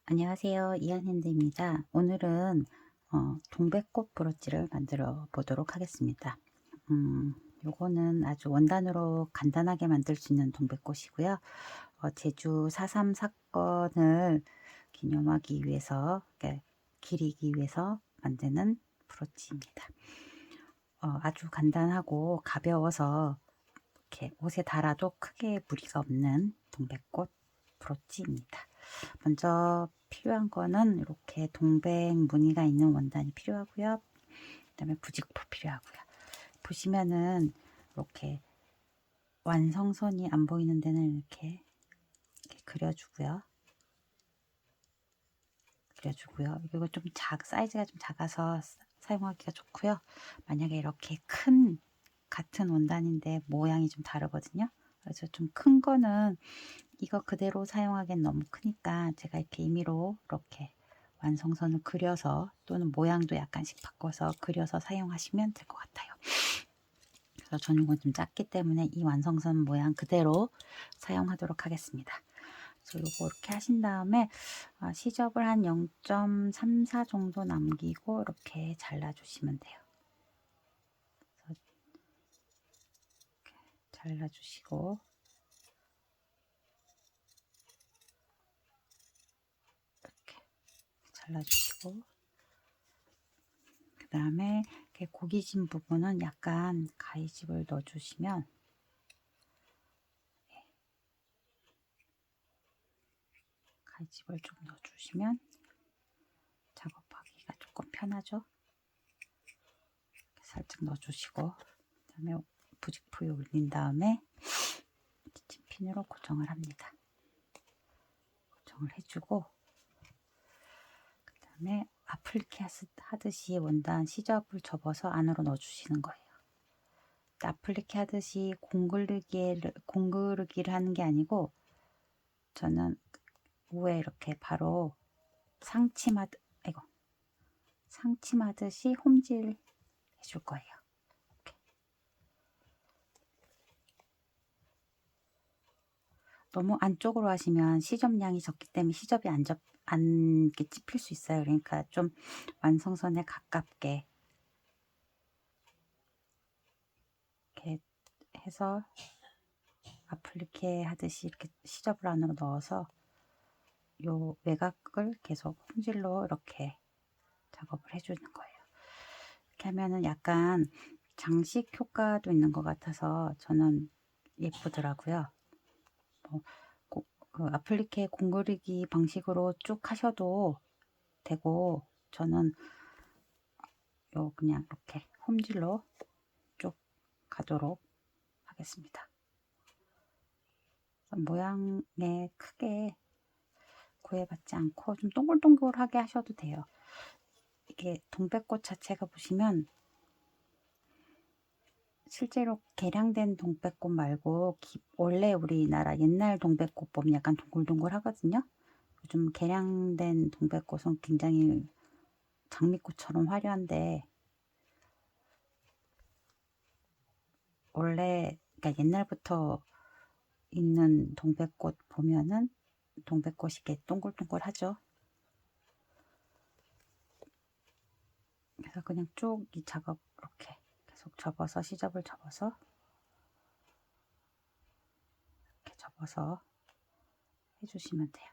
안녕하세요. 이한핸드입니다. 오늘은 동백꽃 브로치를 만들어 보도록 하겠습니다. 요거는 아주 원단으로 간단하게 만들 수 있는 동백꽃이고요. 제주 4.3 사건을 기념하기 위해서, 기리기 위해서 만드는 브로치입니다. 아주 간단하고 가벼워서 이렇게 옷에 달아도 크게 무리가 없는 동백꽃 브로치입니다. 먼저 필요한 거는 이렇게 동백 무늬가 있는 원단이 필요하고요. 그 다음에 부직포 필요하고요. 보시면은 이렇게 완성선이 안 보이는 데는 이렇게 그려주고요. 이거 좀 사이즈가 좀 작아서 사용하기가 좋고요. 만약에 이렇게 큰 같은 원단인데 모양이 좀 다르거든요. 그래서 좀 큰 거는 이거 그대로 사용하기엔 너무 크니까 제가 이렇게 임의로 이렇게 완성선을 그려서 또는 모양도 약간씩 바꿔서 그려서 사용하시면 될 것 같아요. 그래서 저는 이건 좀 작기 때문에 이 완성선 모양 그대로 사용하도록 하겠습니다. 그래서 이거 이렇게 하신 다음에 시접을 한 0.34 정도 남기고 이렇게 잘라주시면 돼요. 이렇게 잘라주시고 그 다음에 이렇게 고기진 부분은 약간 가위집을 넣어주시면 좀 넣어주시면 작업하기가 조금 편하죠. 살짝 넣어주시고 그 다음에 부직포에 올린 다음에 핀으로 고정을 합니다. 고정을 해주고 그 다음에 아플리케 하듯이 원단 시접을 접어서 안으로 넣어주시는 거예요. 아플리케 하듯이 공그르기를 하는 게 아니고 저는 위에 이렇게 바로 상침하듯이 홈질 해줄 거예요. 이렇게. 너무 안쪽으로 하시면 시접량이 적기 때문에 시접이 안 찝힐 수 있어요. 그러니까 좀 완성선에 가깝게 이렇게 해서 아플리케 하듯이 이렇게 시접을 안으로 넣어서 요 외곽을 계속 홈질로 이렇게 작업을 해주는 거예요. 이렇게 하면은 약간 장식 효과도 있는 것 같아서 저는 예쁘더라고요. 그 아플리케 공그리기 방식으로 쭉 하셔도 되고 저는 그냥 이렇게 홈질로 쭉 가도록 하겠습니다. 모양에 크게 구애받지 않고 좀 동글동글하게 하셔도 돼요. 이게 동백꽃 자체가 보시면 실제로 개량된 동백꽃 말고 원래 우리나라 옛날 동백꽃 보면 약간 동글동글 하거든요. 요즘 개량된 동백꽃은 굉장히 장미꽃처럼 화려한데 원래 그러니까 옛날부터 있는 동백꽃 보면은 동백꽃이 이렇게 동글동글하죠. 그래서 그냥 쭉 이 작업 이렇게 계속 접어서 시접을 접어서 이렇게 접어서 해주시면 돼요.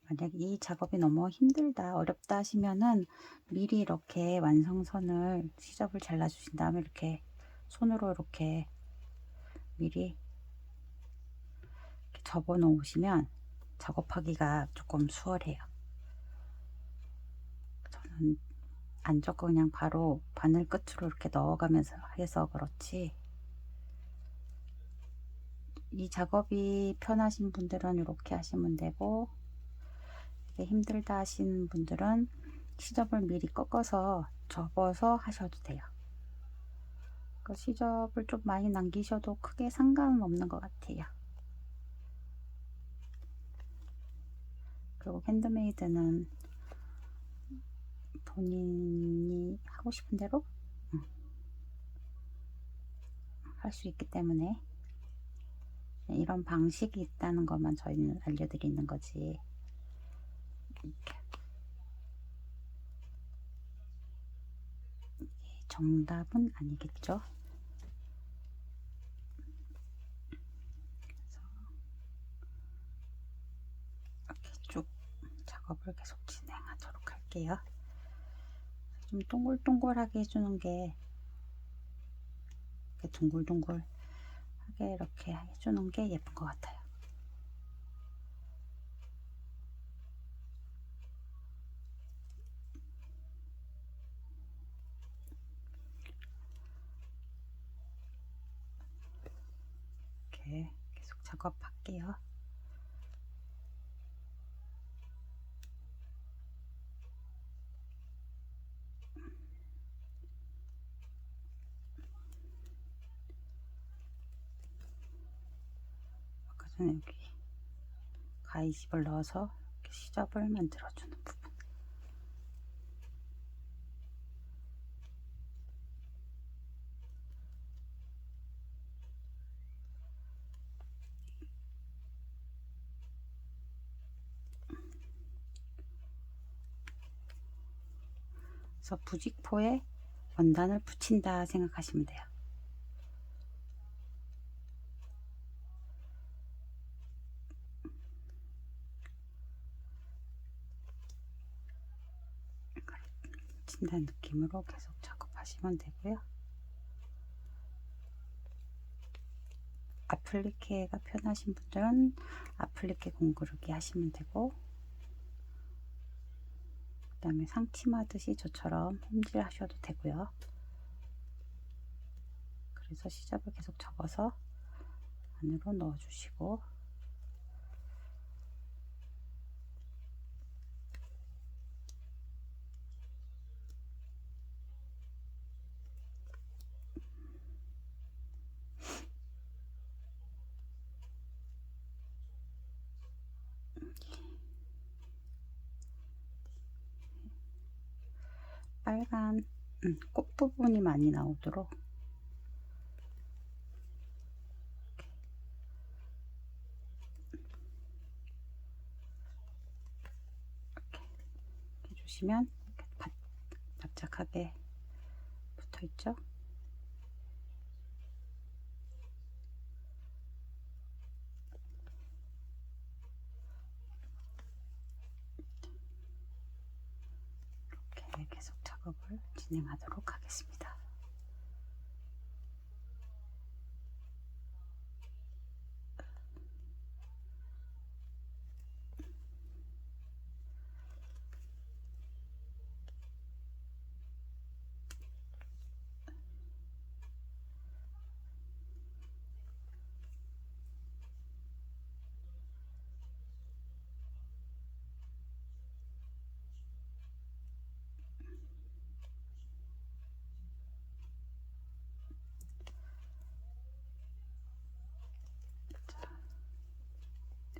만약 이 작업이 너무 힘들다 어렵다 하시면은 미리 이렇게 완성선을 시접을 잘라 주신 다음에 이렇게 손으로 이렇게 미리 이렇게 접어 놓으시면 작업하기가 조금 수월해요. 저는 안 접고 그냥 바로 바늘 끝으로 이렇게 넣어가면서 해서 그렇지 이 작업이 편하신 분들은 이렇게 하시면 되고 힘들다 하시는 분들은 시접을 미리 꺾어서 접어서 하셔도 돼요. 그 시접을 좀 많이 남기셔도 크게 상관은 없는 것 같아요. 그리고 핸드메이드는 본인이 하고 싶은 대로 할 수 있기 때문에 이런 방식이 있다는 것만 저희는 알려드리는 거지. 이렇게 정답은 아니겠죠. 그래서 이렇게 쭉 작업을 계속 진행하도록 할게요. 좀 동글동글하게 해주는 게, 이렇게 둥글둥글하게 이렇게 해주는 게 예쁜 것 같아요. 이렇게 계속 작업할게요. 아까 전에 여기 가위집을 넣어서 이렇게 시접을 만들어주는 부분. 그래서 부직포에 원단을 붙인다 생각하시면 돼요. 붙인다는 느낌으로 계속 작업하시면 되고요. 아플리케가 편하신 분들은 아플리케 공구르기 하시면 되고, 그 다음에 상침하듯이 저처럼 홈질 하셔도 되고요. 그래서 시접을 계속 접어서 안으로 넣어 주시고, 빨간 꽃 부분이 많이 나오도록 이렇게 해주시면 이렇게 납작하게 붙어 있죠. 이렇게 계속 작업을 진행하도록 하겠습니다.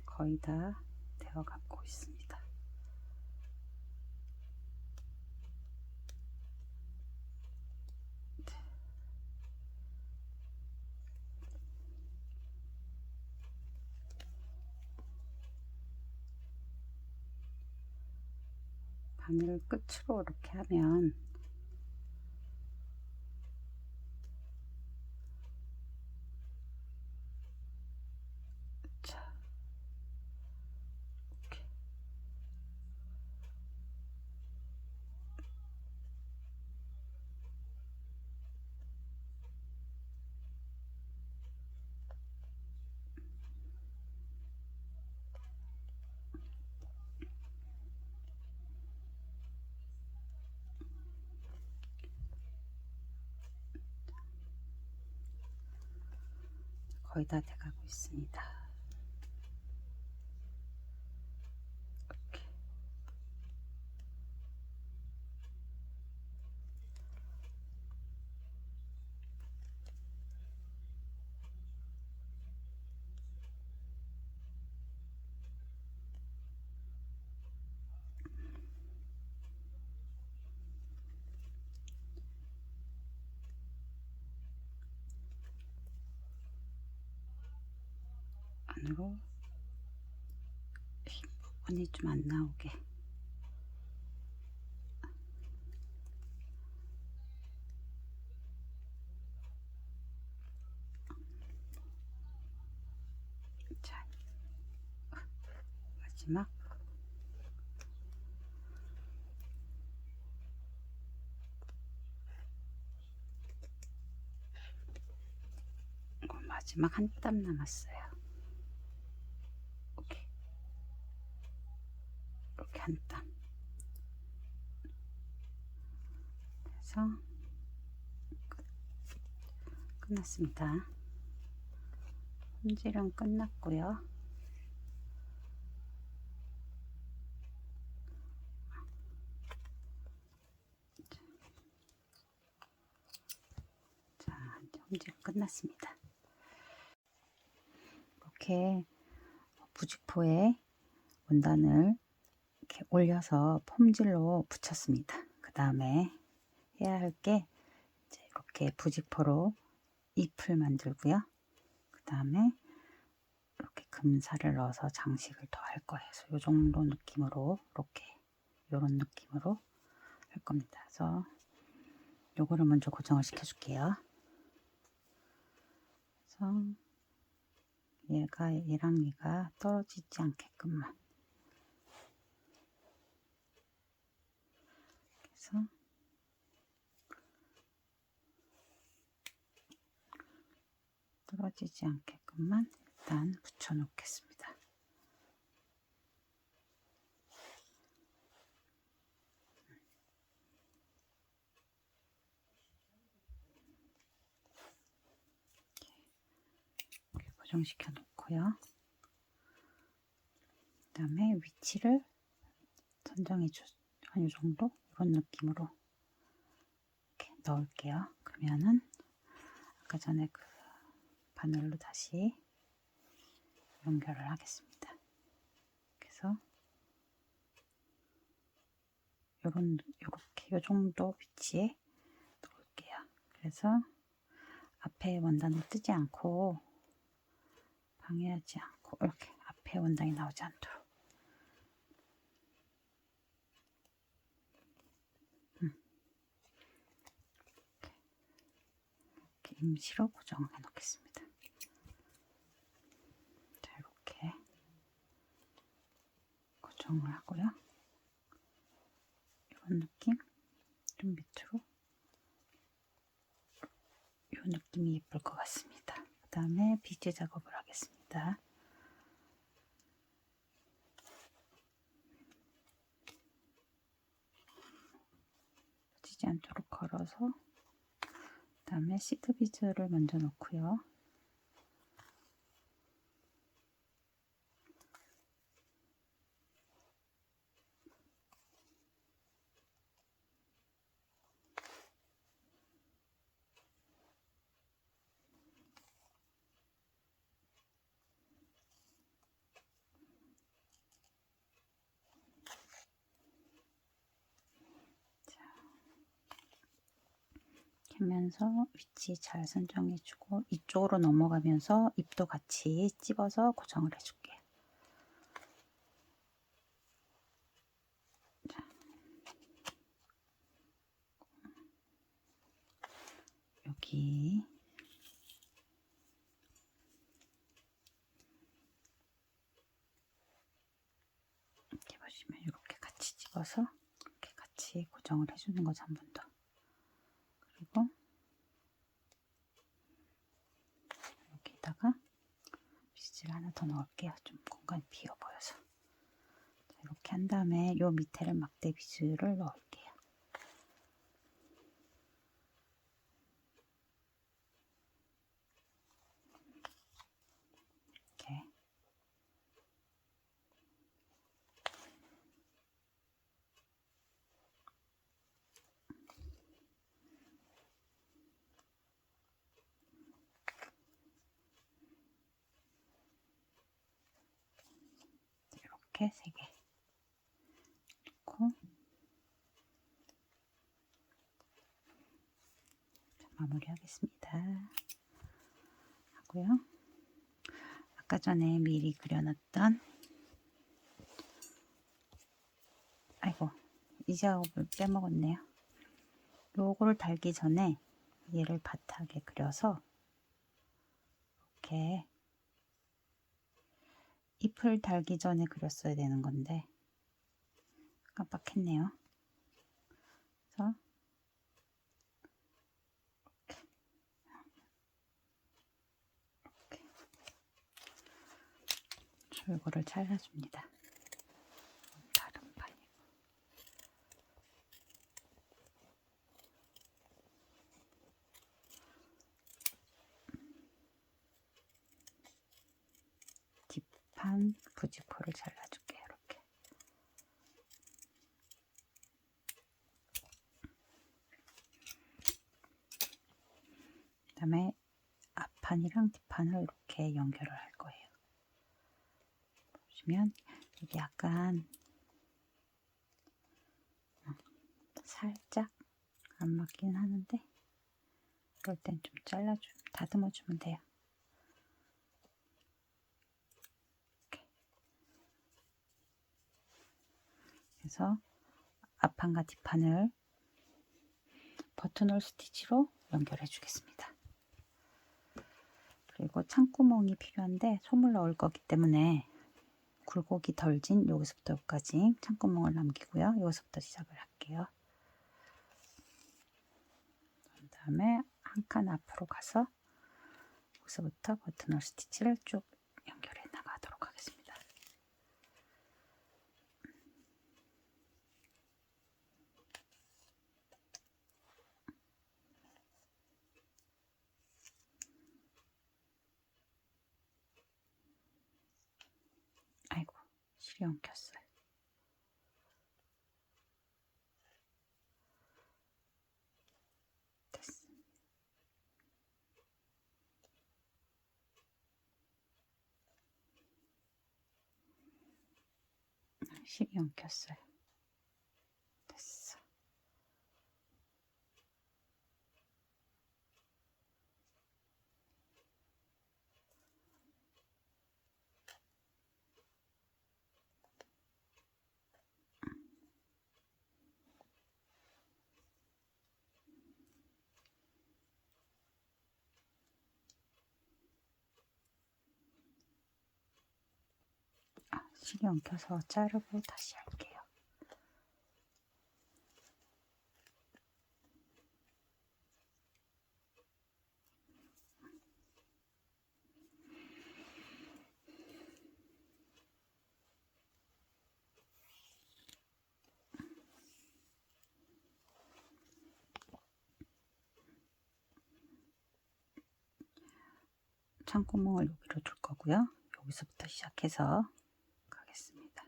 거의 다 되어가고 있습니다. 바늘 끝으로 이렇게 하면 자, 이렇게 거의 다 돼가고 있습니다. 이렇게. 안으로 흰 부분이 좀 안 나오게. 자, 마지막 마지막 한 땀 남았어요. 오케이. 이렇게 한 땀. 그래서 끝났습니다. 손질은 끝났고요. 자, 손질은 끝났습니다. 이렇게 부직포에 원단을 이렇게 올려서 폼질로 붙였습니다. 그 다음에 해야 할 게 이렇게 부직포로 잎을 만들고요. 그 다음에 이렇게 금살을 넣어서 장식을 더 할 거예요. 그래서 이 정도 느낌으로 이렇게 이런 느낌으로 할 겁니다. 그래서 요거를 먼저 고정을 시켜 줄게요. 그래서 얘랑 얘가 떨어지지 않게끔만. 그래서 떨어지지 않게끔만 일단 붙여 놓겠습니다. 이렇게 고정시켜 놓고요. 그 다음에 위치를 선정해 한 이 정도 이런 느낌으로 이렇게 넣을게요. 그러면은 아까 전에 그 바늘로 다시 연결을 하겠습니다. 그래서 요렇게 요 정도 위치에 놓을게요. 그래서 앞에 원단을 뜨지 않고 방해하지 않고 이렇게 앞에 원단이 나오지 않도록 이렇게 임시로 고정해 놓겠습니다. 자, 이렇게 고정을 하고요. 이런 느낌 좀 밑으로 이 느낌이 예쁠 것 같습니다. 그 다음에 비즈 작업을 하겠습니다. 지지 않도록 걸어서 그 다음에 시드 비즈를 먼저 넣고요. 하면서 위치 잘 선정해주고 이쪽으로 넘어가면서 잎도 같이 찝어서 고정을 해줄게요. 자, 여기 이렇게 보시면 이렇게 같이 찝어서 이렇게 같이 고정을 해주는 거죠. 한 번 더. 그리고 여기다가 비즈를 하나 더 넣을게요. 좀 공간이 비어 보여서. 자, 이렇게 한 다음에 요 밑에를 막대 비즈를 넣을게요. 이렇게. 이렇게 3개 넣고 마무리하겠습니다. 하고요. 아까 아까 전에 미리 그려놨던, 아이고 이 작업을 빼먹었네요. 요거를 달기 전에 얘를 바닥에 그려서 이렇게 잎을 달기 전에 그렸어야 되는 건데 깜빡했네요. 그래서 줄거를 잘라줍니다. 다른 판이고. 뒷판 부직포를 잘라줄게요. 이렇게. 그 다음에 앞판이랑 뒷판을 이렇게 연결을 할 거예요. 보시면 여기 약간 살짝 안 맞긴 하는데 그럴 땐 좀 다듬어 주면 돼요. 이렇게. 그래서 앞판과 뒷판을 버튼홀 스티치로 연결해 주겠습니다. 그리고 창구멍이 필요한데 솜을 넣을 거기 때문에 굴곡이 덜 진 여기서부터 여기까지 창구멍을 남기고요. 여기서부터 시작을 할게요. 그 다음에 한 칸 앞으로 가서 여기서부터 버튼홀 스티치를 쭉 연결해 나가도록 하겠습니다. 아이고 실이 엉켰어요. 됐어. 실이 엉켰어요. 됐어. 실이 엉켜서 자르고 다시 할게요. 창구멍을 여기로 둘 거고요. 여기서부터 시작해서 가겠습니다.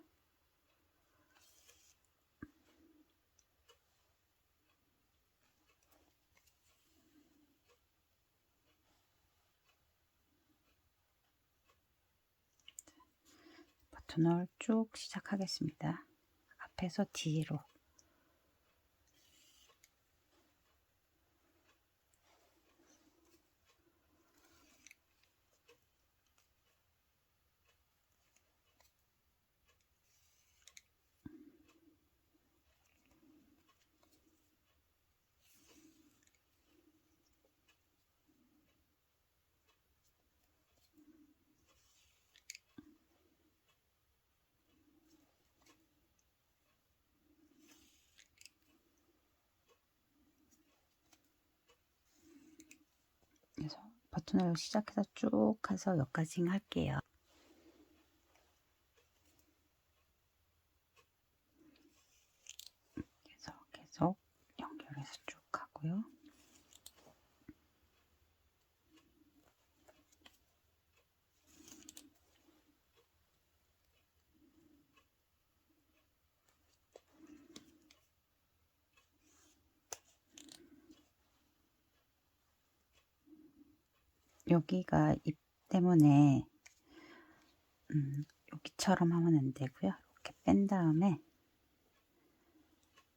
버튼홀 쭉 시작하겠습니다. 앞에서 뒤로. 그래서 버튼을 시작해서 쭉 가서 여기까지 할게요. 그래서 계속 연결해서 쭉 가고요. 여기가 잎 때문에 여기처럼 하면 안 되고요. 이렇게 뺀 다음에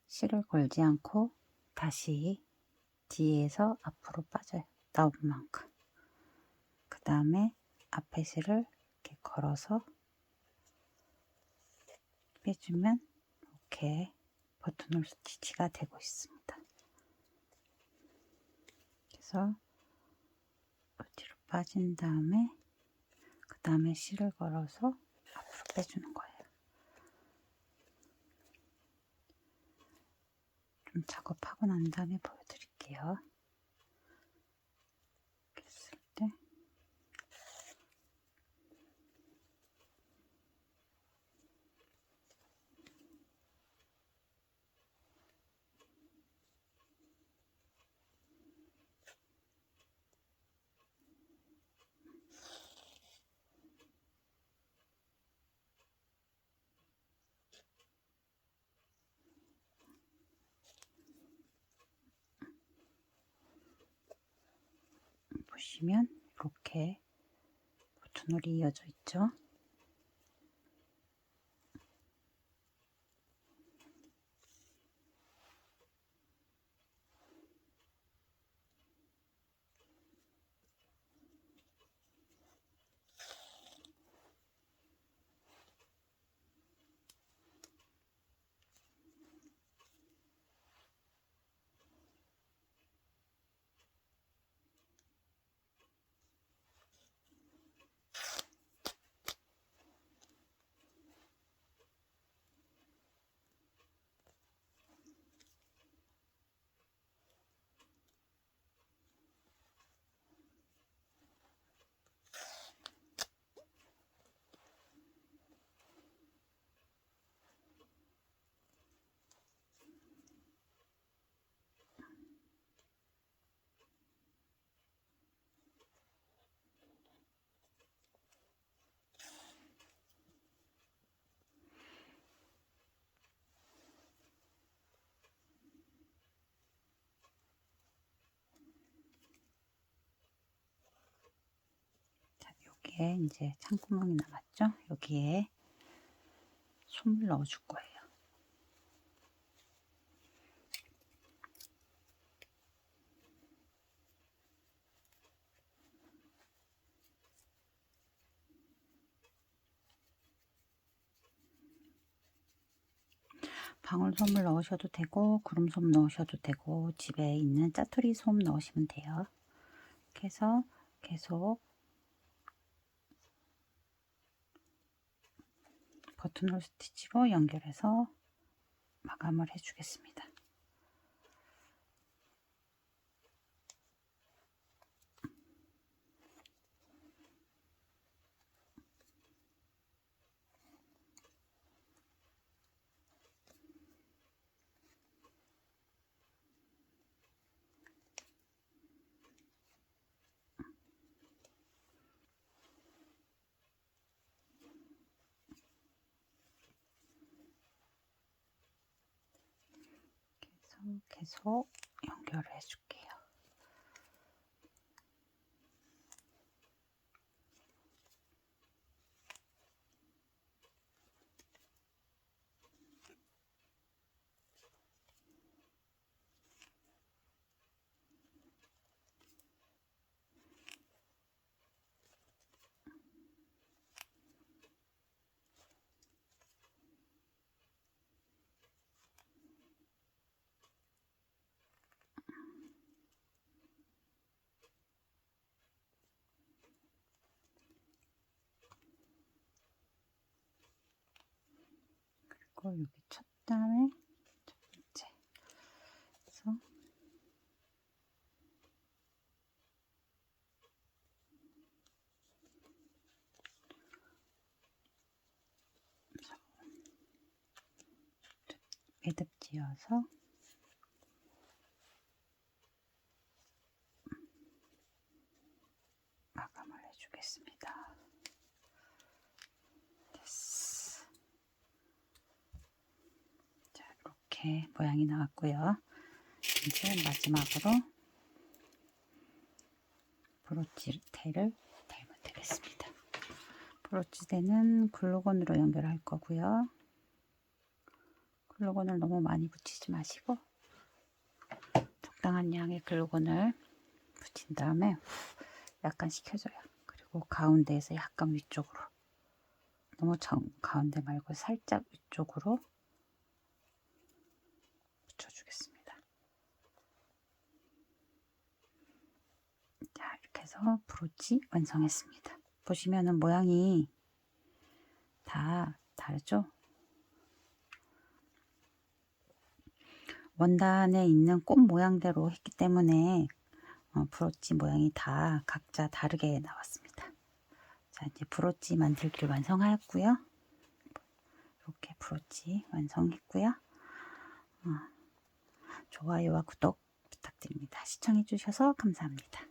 실을 걸지 않고 다시 뒤에서 앞으로 빠져요. 나온 만큼. 그 다음에 앞에 실을 걸어서 빼주면 이렇게 버튼홀 스티치가 되고 있습니다. 그래서 뒤로 빠진 다음에 그 다음에 실을 걸어서 앞으로 빼주는 거예요. 좀 작업하고 난 다음에 보여드릴게요. 이렇게 했을 때 보시면 이렇게 버튼홀이 이어져 있죠. 여기에 이제 창구멍이 남았죠? 여기에 솜을 넣어줄 거예요. 방울솜을 넣으셔도 되고 구름솜 넣으셔도 되고 집에 있는 짜투리 솜 넣으시면 돼요. 이렇게 해서 계속 버튼홀 스티치로 연결해서 마감을 해주겠습니다. 계속 연결을 해줄게요. 그리고 여기 첫 단에 첫 번째 그래서 매듭 지어서 마감을 해주겠습니다. 됐어. 자, 이렇게 모양이 나왔고요. 이제 마지막으로 브로치테를 달면 되겠습니다. 브로치대는 글루건으로 연결할 거고요. 글루건을 너무 많이 붙이지 마시고 적당한 양의 글루건을 붙인 다음에 약간 식혀줘요. 그리고 가운데에서 약간 위쪽으로 너무 가운데 말고 살짝 위쪽으로 붙여주겠습니다. 자, 이렇게 해서 브로치 완성했습니다. 보시면은 모양이 다 다르죠? 원단에 있는 꽃 모양대로 했기 때문에 브로치 모양이 다 각자 다르게 나왔습니다. 자, 이제 브로치 만들기를 완성하였고요. 이렇게 브로치 완성했고요. 좋아요와 구독 부탁드립니다. 시청해 주셔서 감사합니다.